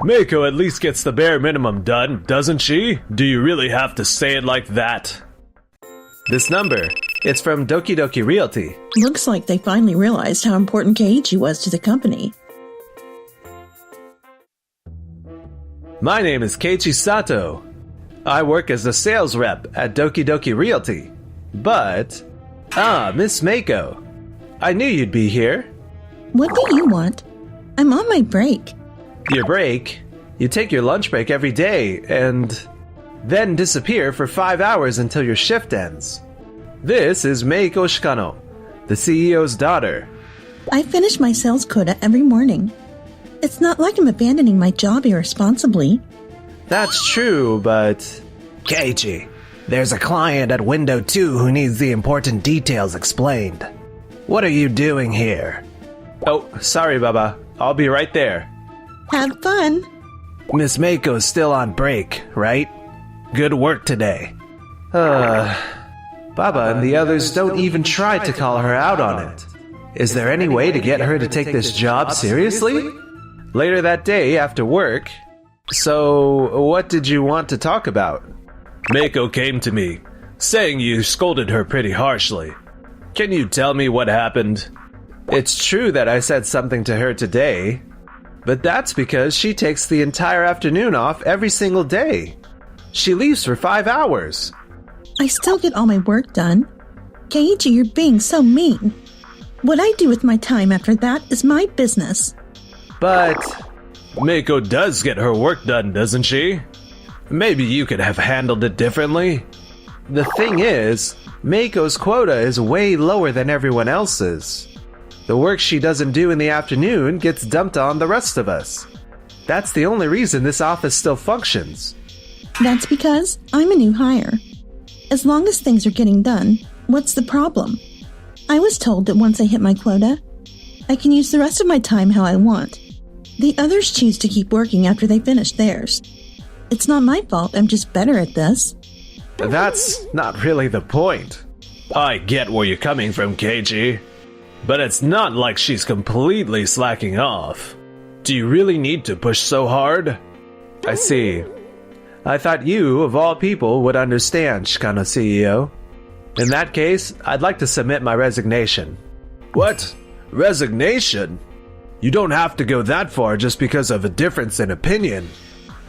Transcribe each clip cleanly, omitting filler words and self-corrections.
Mako at least gets the bare minimum done, doesn't she? Do you really have to say it like that? This number, it's from Doki Doki Realty. Looks like they finally realized how important Keiichi was to the company. My name is Keiichi Sato. I work as a sales rep at Doki Doki Realty. But... Miss Mako. I knew you'd be here. What do you want? I'm on my break. Your break? You take your lunch break every day and then disappear for 5 hours until your shift ends. This is Meiko Shikano, the CEO's daughter. I finish my sales quota every morning. It's not like I'm abandoning my job irresponsibly. That's true, but... Keiichi, there's a client at window 2 who needs the important details explained. What are you doing here? Oh, sorry, Baba. I'll be right there. Have fun. Miss Mako's still on break, right? Good work today. Baba and the others don't even try to call her out on it. Is there any way to get her to take this job seriously? Later that day, after work... So, what did you want to talk about? Mako came to me, saying you scolded her pretty harshly. Can you tell me what happened? It's true that I said something to her today, but that's because she takes the entire afternoon off every single day. She leaves for 5 hours. I still get all my work done. Keiichi, you're being so mean. What I do with my time after that is my business. But Mako does get her work done, doesn't she? Maybe you could have handled it differently. The thing is, Mako's quota is way lower than everyone else's. The work she doesn't do in the afternoon gets dumped on the rest of us. That's the only reason this office still functions. That's because I'm a new hire. As long as things are getting done, what's the problem? I was told that once I hit my quota, I can use the rest of my time how I want. The others choose to keep working after they finish theirs. It's not my fault, I'm just better at this. That's not really the point. I get where you're coming from, Keiichi. But it's not like she's completely slacking off. Do you really need to push so hard? I see. I thought you, of all people, would understand, Shikano CEO. In that case, I'd like to submit my resignation. What? Resignation? You don't have to go that far just because of a difference in opinion.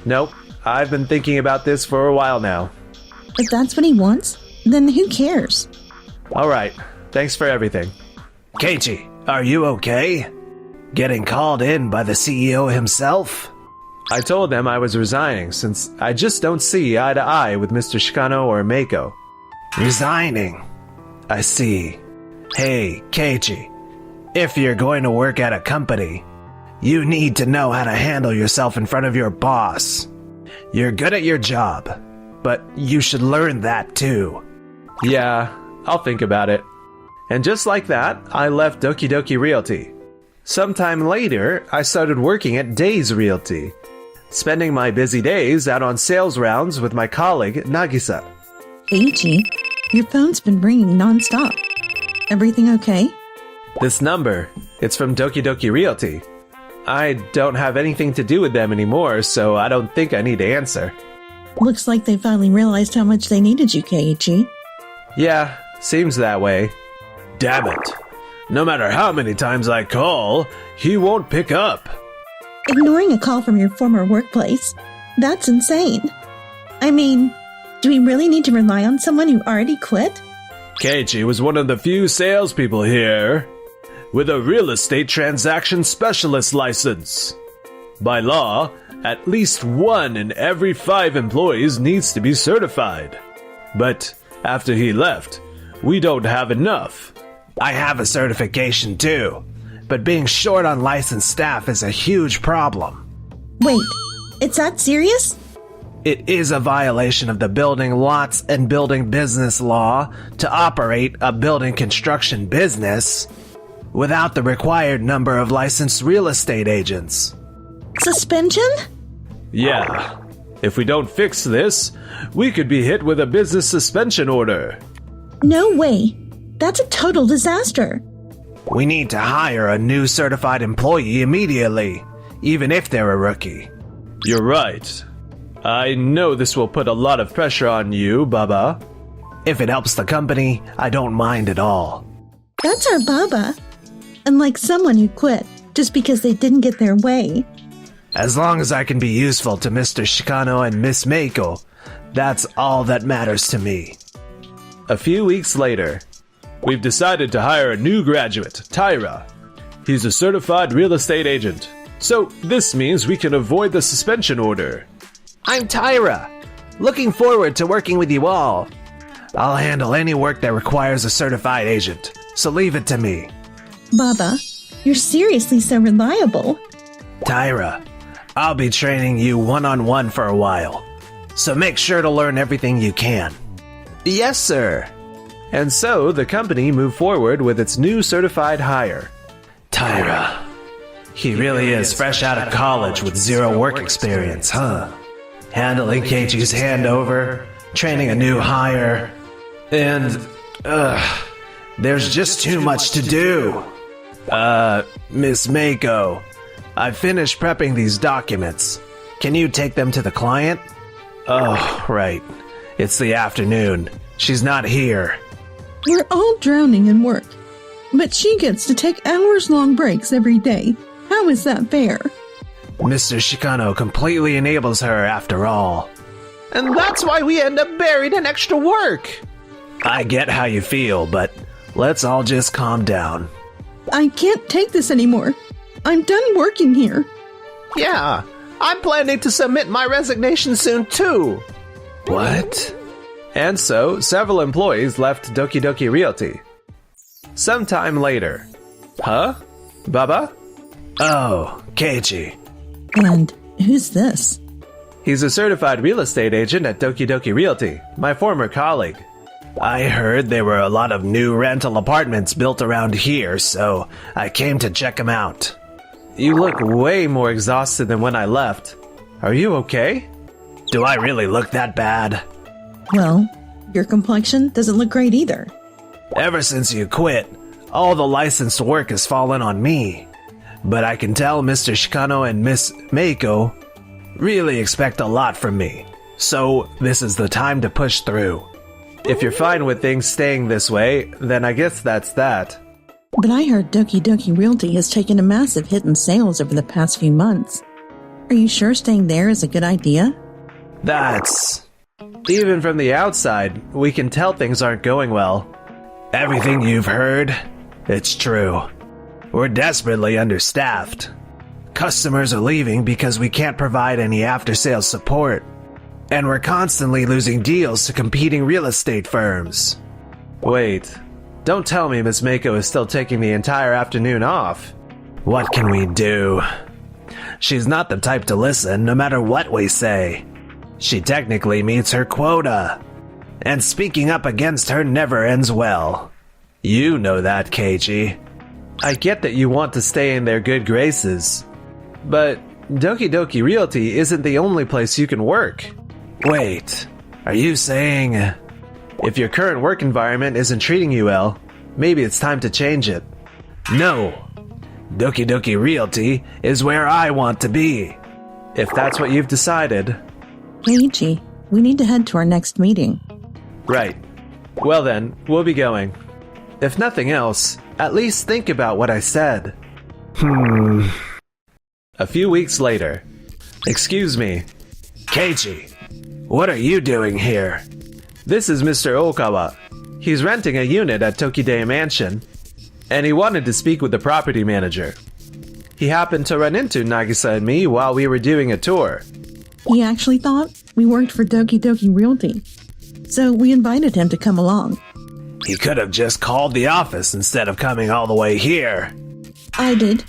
Nope, I've been thinking about this for a while now. If that's what he wants, then who cares? Alright, thanks for everything. Keiichi, are you okay? Getting called in by the CEO himself? I told them I was resigning since I just don't see eye to eye with Mr. Shikano or Mako. Resigning? I see. Hey, Keiichi, if you're going to work at a company, you need to know how to handle yourself in front of your boss. You're good at your job, but you should learn that too. Yeah, I'll think about it. And just like that, I left Doki Doki Realty. Sometime later, I started working at Days Realty, spending my busy days out on sales rounds with my colleague, Nagisa. Keiichi, your phone's been ringing nonstop. Everything okay? This number, it's from Doki Doki Realty. I don't have anything to do with them anymore, so I don't think I need to answer. Looks like they finally realized how much they needed you, Keiichi. Yeah, seems that way. Damn it. No matter how many times I call, he won't pick up. Ignoring a call from your former workplace? That's insane. I mean, do we really need to rely on someone who already quit? Keiichi was one of the few salespeople here with a real estate transaction specialist license. By law, at least 1 in every 5 employees needs to be certified. But after he left, we don't have enough. I have a certification too, but being short on licensed staff is a huge problem. Wait, it's that serious? It is a violation of the building lots and building business law to operate a building construction business without the required number of licensed real estate agents. Suspension? Yeah. If we don't fix this, we could be hit with a business suspension order. No way. That's a total disaster. We need to hire a new certified employee immediately, even if they're a rookie. You're right. I know this will put a lot of pressure on you, Baba. If it helps the company, I don't mind at all. That's our Baba. Unlike someone who quit just because they didn't get their way. As long as I can be useful to Mr. Shikano and Miss Mako, that's all that matters to me. A few weeks later, we've decided to hire a new graduate, Tyra. He's a certified real estate agent, so this means we can avoid the suspension order. I'm Tyra. Looking forward to working with you all. I'll handle any work that requires a certified agent, so leave it to me. Baba, you're seriously so reliable. Tyra, I'll be training you one-on-one for a while, so make sure to learn everything you can. Yes, sir. And so the company moved forward with its new certified hire. Tyra. He really is fresh out of college with zero work experience, huh? Handling Keiichi's handover, training a new hire, and, there's just too much to do. Miss Mako, I've finished prepping these documents. Can you take them to the client? Oh, right. It's the afternoon. She's not here. We're all drowning in work, but she gets to take hours-long breaks every day. How is that fair? Mr. Shikano completely enables her after all. And that's why we end up buried in extra work. I get how you feel, but let's all just calm down. I can't take this anymore. I'm done working here. Yeah, I'm planning to submit my resignation soon too. What? And so, several employees left Doki Doki Realty. Sometime later. Huh? Baba? Oh, Keiichi. And who's this? He's a certified real estate agent at Doki Doki Realty, my former colleague. I heard there were a lot of new rental apartments built around here, so I came to check them out. You look way more exhausted than when I left. Are you okay? Do I really look that bad? Well, your complexion doesn't look great either. Ever since you quit, all the licensed work has fallen on me. But I can tell Mr. Shikano and Miss Mako really expect a lot from me. So this is the time to push through. If you're fine with things staying this way, then I guess that's that. But I heard Doki Doki Realty has taken a massive hit in sales over the past few months. Are you sure staying there is a good idea? That's... Even from the outside, we can tell things aren't going well. Everything you've heard, it's true. We're desperately understaffed. Customers are leaving because we can't provide any after-sales support. And we're constantly losing deals to competing real estate firms. Wait, don't tell me Miss Mako is still taking the entire afternoon off. What can we do? She's not the type to listen no matter what we say. She technically meets her quota. And speaking up against her never ends well. You know that, Keiichi. I get that you want to stay in their good graces. But Doki Doki Realty isn't the only place you can work. Wait, are you saying... If your current work environment isn't treating you well, maybe it's time to change it. No. Doki Doki Realty is where I want to be. If that's what you've decided. Keiichi, we need to head to our next meeting. Right. Well then, we'll be going. If nothing else, at least think about what I said. A few weeks later. Excuse me. Keiichi, what are you doing here? This is Mr. Okawa. He's renting a unit at Tokide Mansion, and he wanted to speak with the property manager. He happened to run into Nagisa and me while we were doing a tour. He actually thought we worked for Doki Doki Realty, so we invited him to come along. He could have just called the office instead of coming all the way here. I did,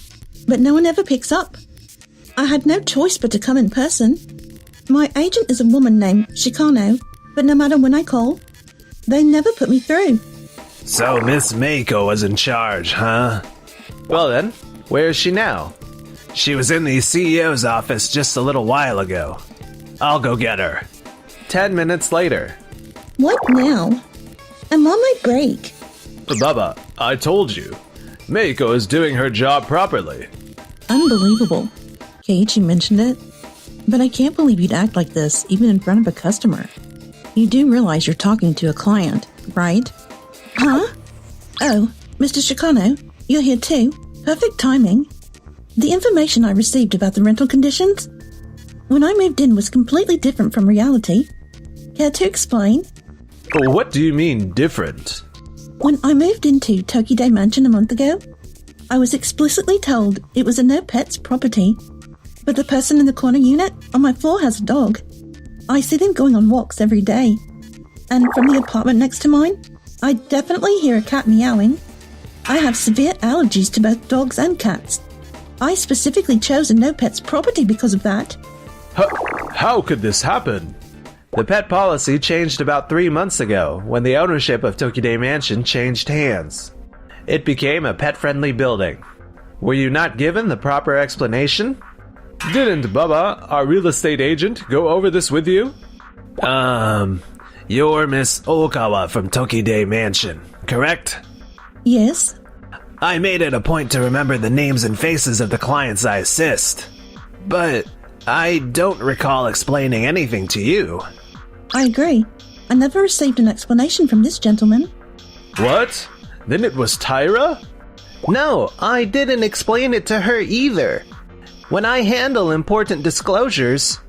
but no one ever picks up. I had no choice but to come in person. My agent is a woman named Shikano, but no matter when I call, they never put me through. So Miss Mako was in charge, huh? Well then, where is she now? She was in the CEO's office just a little while ago. I'll go get her. 10 minutes later. What now? I'm on my break. Baba, I told you. Meiko is doing her job properly. Unbelievable. Keiichi mentioned it. but I can't believe you'd act like this, even in front of a customer. You do realize you're talking to a client, right? Huh? Oh, Mr. Shikano, you're here too. Perfect timing. The information I received about the rental conditions when I moved in was completely different from reality. Care to explain? What do you mean, different? When I moved into Tokide Mansion a month ago, I was explicitly told it was a no-pets property. But the person in the corner unit on my floor has a dog. I see them going on walks every day. And from the apartment next to mine, I definitely hear a cat meowing. I have severe allergies to both dogs and cats. I specifically chose a no-pets property because of that. How could this happen? The pet policy changed about 3 months ago when the ownership of Tokide Mansion changed hands. It became a pet-friendly building. Were you not given the proper explanation? Didn't Baba, our real estate agent, go over this with you? You're Miss Okawa from Tokide Mansion, correct? Yes. I made it a point to remember the names and faces of the clients I assist. But I don't recall explaining anything to you. I agree. I never received an explanation from this gentleman. What? Then it was Tyra? No, I didn't explain it to her either. When I handle important disclosures,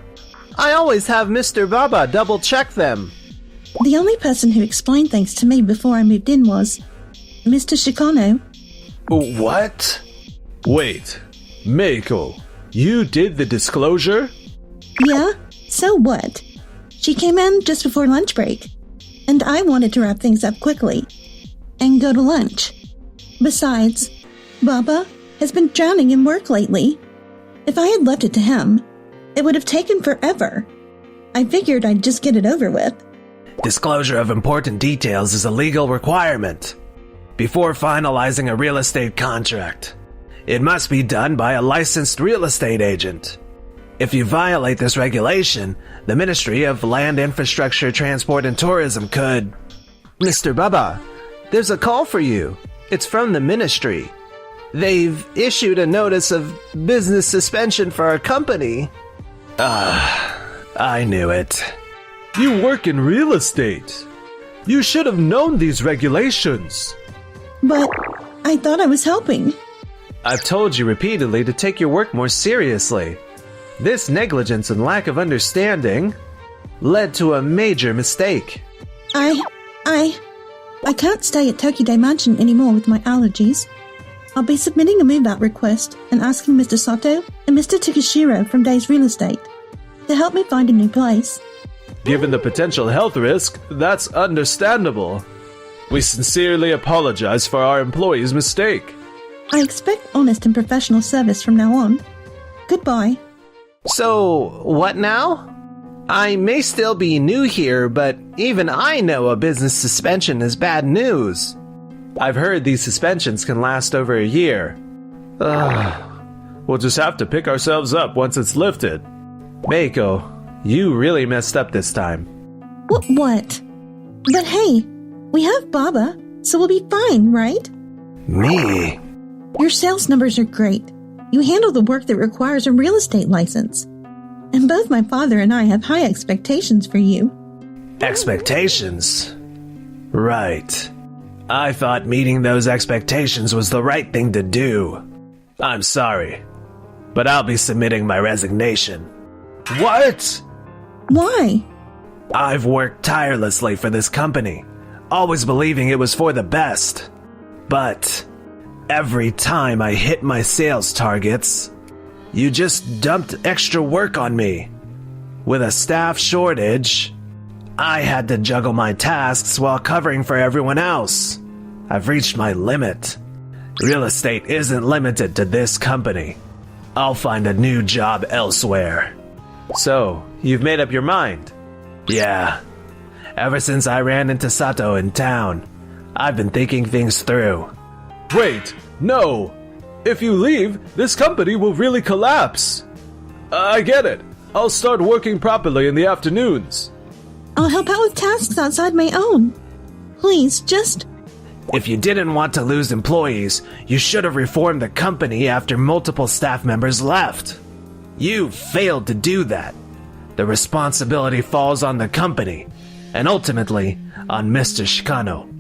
I always have Mr. Baba double-check them. The only person who explained things to me before I moved in was Mr. Shikano. What? Wait, Meiko, you did the disclosure? Yeah, so what? She came in just before lunch break, and I wanted to wrap things up quickly and go to lunch. Besides, Baba has been drowning in work lately. If I had left it to him, it would have taken forever. I figured I'd just get it over with. Disclosure of important details is a legal requirement before finalizing a real estate contract. It must be done by a licensed real estate agent. If you violate this regulation, the Ministry of Land Infrastructure, Transport and Tourism could... Mr. Baba, there's a call for you. It's from the ministry. They've issued a notice of business suspension for our company. I knew it. You work in real estate. You should have known these regulations. But I thought I was helping. I've told you repeatedly to take your work more seriously. This negligence and lack of understanding led to a major mistake. I can't stay at Tokide Mansion anymore with my allergies. I'll be submitting a move-out request and asking Mr. Sato and Mr. Takashiro from Days Real Estate to help me find a new place. Given the potential health risk, that's understandable. We sincerely apologize for our employee's mistake. I expect honest and professional service from now on. Goodbye. So, what now? I may still be new here, but even I know a business suspension is bad news. I've heard these suspensions can last over a year. We'll just have to pick ourselves up once it's lifted. Meiko, you really messed up this time. What? But hey, we have Baba, so we'll be fine, right? Me? Your sales numbers are great. You handle the work that requires a real estate license. And both my father and I have high expectations for you. Expectations? Right. I thought meeting those expectations was the right thing to do. I'm sorry, but I'll be submitting my resignation. What? Why? I've worked tirelessly for this company, always believing it was for the best. But every time I hit my sales targets, you just dumped extra work on me. With a staff shortage, I had to juggle my tasks while covering for everyone else. I've reached my limit. Real estate isn't limited to this company. I'll find a new job elsewhere. So, you've made up your mind? Yeah. Ever since I ran into Sato in town, I've been thinking things through. Wait, no! If you leave, this company will really collapse. I get it. I'll start working properly in the afternoons. I'll help out with tasks outside my own. Please, just... If you didn't want to lose employees, you should have reformed the company after multiple staff members left. You failed to do that. The responsibility falls on the company, and ultimately on Mr. Shikano.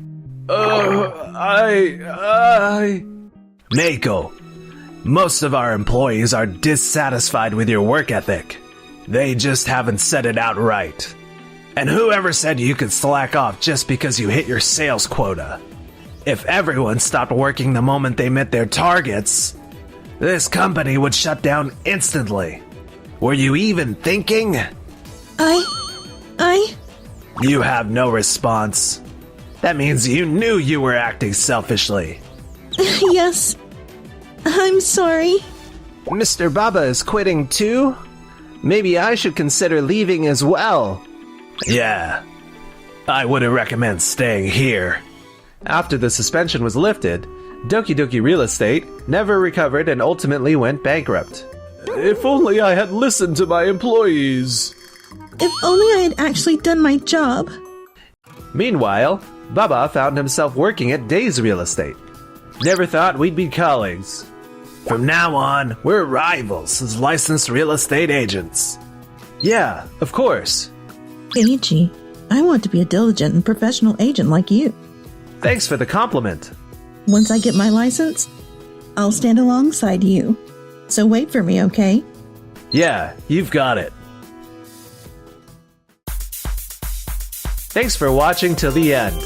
Mako, most of our employees are dissatisfied with your work ethic. They just haven't said it outright. And whoever said you could slack off just because you hit your sales quota? If everyone stopped working the moment they met their targets, this company would shut down instantly. Were you even thinking? You have no response. That means you knew you were acting selfishly. Yes. I'm sorry. Mr. Baba is quitting too? Maybe I should consider leaving as well. Yeah, I wouldn't recommend staying here. After the suspension was lifted, Doki Doki Real Estate never recovered and ultimately went bankrupt. If only I had listened to my employees. If only I had actually done my job. Meanwhile, Baba found himself working at Days Real Estate. Never thought we'd be colleagues. From now on, we're rivals as licensed real estate agents. Yeah, of course. Keiichi, I want to be a diligent and professional agent like you. Thanks for the compliment. Once I get my license, I'll stand alongside you. So wait for me, okay? Yeah, you've got it. Thanks for watching till the end.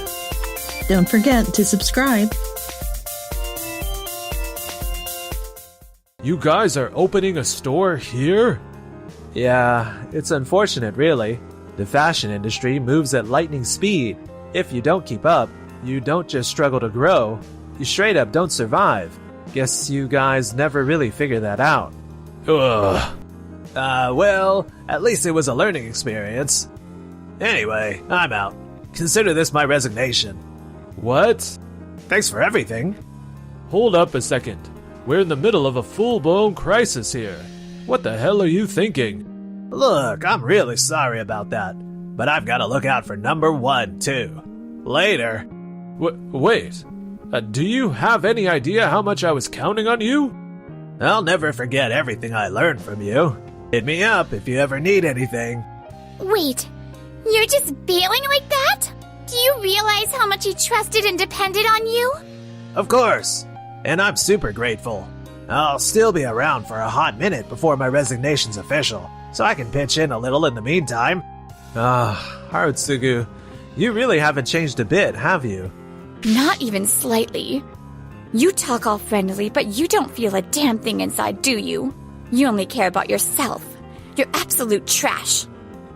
Don't forget to subscribe. You guys are opening a store here? Yeah, it's unfortunate, really. The fashion industry moves at lightning speed. If you don't keep up, you don't just struggle to grow, you straight up don't survive. Guess you guys never really figured that out. Ugh. Well, at least it was a learning experience. Anyway, I'm out. Consider this my resignation. What? Thanks for everything. Hold up a second. We're in the middle of a full-blown crisis here. What the hell are you thinking? Look, I'm really sorry about that, but I've got to look out for number one, too. Later. Wait. Do you have any idea how much I was counting on you? I'll never forget everything I learned from you. Hit me up if you ever need anything. Wait, you're just bailing like that? Do you realize how much he trusted and depended on you? Of course, and I'm super grateful. I'll still be around for a hot minute before my resignation's official, so I can pitch in a little in the meantime. Harutsugu, you really haven't changed a bit, have you? Not even slightly. You talk all friendly, but you don't feel a damn thing inside, do you? You only care about yourself. You're absolute trash.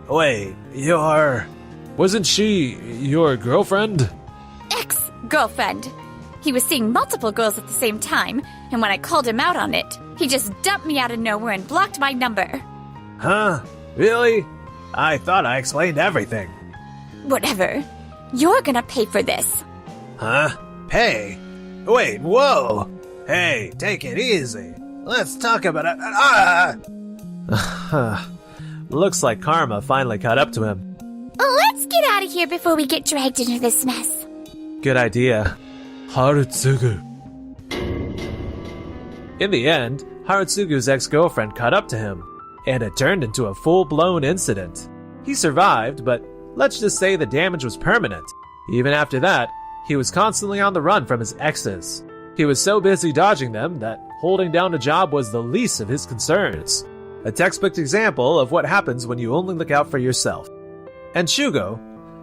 Wait, you're... Wasn't she your girlfriend? Ex-girlfriend. He was seeing multiple girls at the same time, and when I called him out on it, he just dumped me out of nowhere and blocked my number. Huh? Really? I thought I explained everything. Whatever. You're gonna pay for this. Huh? Pay? Wait, whoa! Hey, take it easy. Let's talk about it. Looks like karma finally caught up to him. Let's get out of here before we get dragged into this mess. Good idea. Harutsugu. In the end, Harutsugu's ex-girlfriend caught up to him, and it turned into a full-blown incident. He survived, but let's just say the damage was permanent. Even after that, he was constantly on the run from his exes. He was so busy dodging them that holding down a job was the least of his concerns. A textbook example of what happens when you only look out for yourself. And Shugo,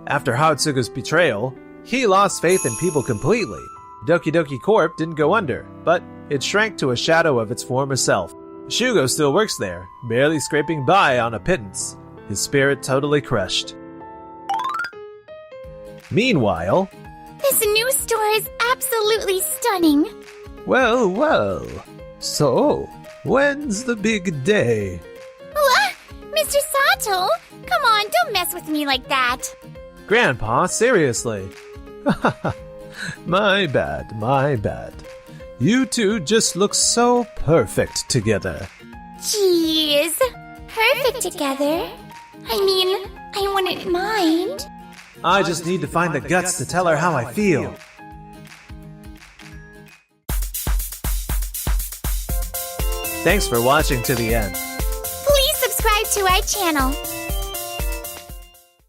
after Harutsugu's betrayal, he lost faith in people completely. Doki Doki Corp didn't go under, but it shrank to a shadow of its former self. Shugo still works there, barely scraping by on a pittance, his spirit totally crushed. Meanwhile, This new store is absolutely stunning. well, so, when's the big day? What? Mr. Sato? Come on, don't mess with me like that. Grandpa, seriously. My bad. You two just look so perfect together. Jeez. Perfect together. I mean, I wouldn't mind. I just need to find the guts to tell her how I feel. Thanks for watching to the end. to our channel.